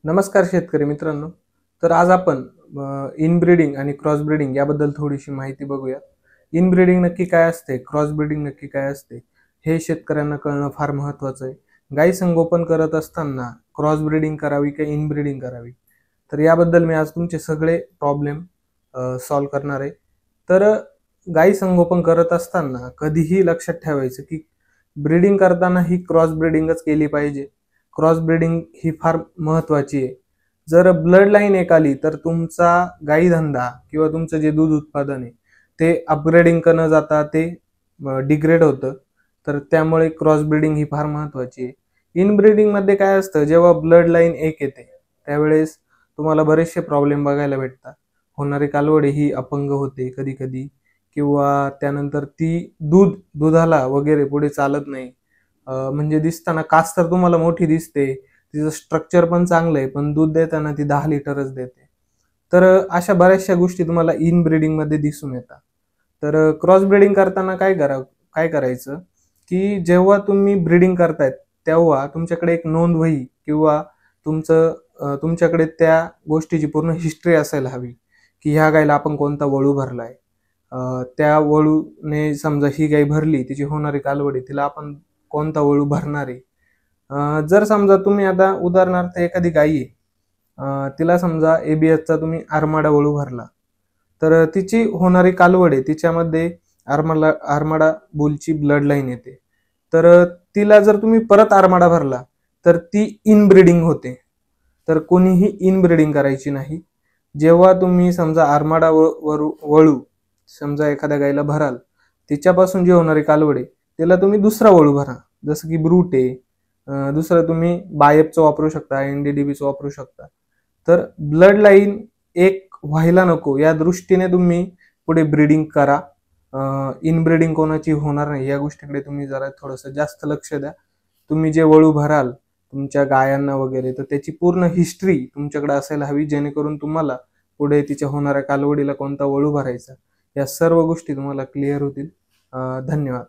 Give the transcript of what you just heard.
नमस्कार शेतकरी मित्रांनो. तर आज आपण इनब्रीडिंग आणि क्रॉस ब्रीडिंग याबद्दल थोडीशी माहिती बघूया. इनब्रीडिंग नक्की काय असते, क्रॉस ब्रीडिंग नक्की काय असते, हे शेतकऱ्यांना कळणं फार महत्त्वाचं आहे. गाई संगोपन करत असताना क्रॉस ब्रीडिंग करावी की इनब्रीडिंग करावी, तर याबद्दल मी आज तुमचे सगळे प्रॉब्लेम सॉल्व्ह करणार आहे. तर गाई संगोपन करत असताना कधीही लक्षात ठेवायचं की ब्रीडिंग करताना ही क्रॉस ब्रीडिंगच केली पाहिजे. क्रॉस ब्रीडिंग ही फार महत्त्वाची आहे. जर ब्लड लाईन एक आली तर तुमचा गाई धंदा किंवा तुमचं जे दूध उत्पादन आहे ते अपग्रेडिंग न जाता ते डिग्रेड होतं. तर त्यामुळे क्रॉस ब्रीडिंग ही फार महत्त्वाची आहे. इनब्रीडिंग मध्ये काय असतं, जेव्हा ब्लड लाईन एक येते त्यावेळेस तुम्हाला बरेचसे प्रॉब्लेम बघायला भेटतात. होणारी कालवडी ही अपंग होते कधी कधी, किंवा त्यानंतर ती दुधाला वगैरे पुढे चालत नाही. म्हणजे दिसताना कास तर तुम्हाला मोठी दिसते, तिचं स्ट्रक्चर पण चांगलं आहे, पण दूध देताना ती 10 लिटरच देते. तर अशा बऱ्याचशा गोष्टी तुम्हाला इन ब्रीडिंग मध्ये दिसून येतात. तर क्रॉस ब्रीडिंग करताना काय करायचं, की जेव्हा तुम्ही ब्रीडिंग करतायत तेव्हा तुमच्याकडे एक नोंद वही किंवा तुमच्याकडे त्या गोष्टीची पूर्ण हिस्ट्री असायला हवी, की ह्या गायला आपण कोणता वळू भरलाय. त्या वळूने समजा ही गाय भरली, तिची होणारी कालवडी, तिला आपण कोणता वळू भरणार आहे. जर समजा तुम्ही आता उदाहरणार्थ एखादी गाई आहे, तिला समजा एबीएसचा तुम्ही आरमाडा वळू भरला, तर तिची होणारी कालवड आहे तिच्यामध्ये आरमाडा बुलची ब्लड लाईन येते. तर तिला जर तुम्ही परत आरमाडा भरला तर ती इनब्रीडिंग होते. तर कोणीही इनब्रीडिंग करायची नाही. जेव्हा तुम्ही समजा आरमाडा वळू समजा एखाद्या गाईला भराल, तिच्यापासून जी होणारी कालवड आहे त्याला तुम्ही दुसरा वळू भरा, जसं की ब्रूट आहे. दुसरं तुम्ही बायपचं वापरू शकता, एनडीडीबीचं वापरू शकता. तर ब्लड लाईन एक व्हायला नको या दृष्टीने तुम्ही पुढे ब्रीडिंग करा. इनब्रीडिंग कोणाची होणार नाही या गोष्टीकडे तुम्ही जरा थोडंसं जास्त लक्ष द्या. तुम्ही जे वळू भराल तुमच्या गायांना वगैरे, तर त्याची पूर्ण हिस्ट्री तुमच्याकडे असायला हवी, जेणेकरून तुम्हाला पुढे तिच्या होणाऱ्या कालवडीला कोणता वळू भरायचा या सर्व गोष्टी तुम्हाला क्लिअर होतील. धन्यवाद.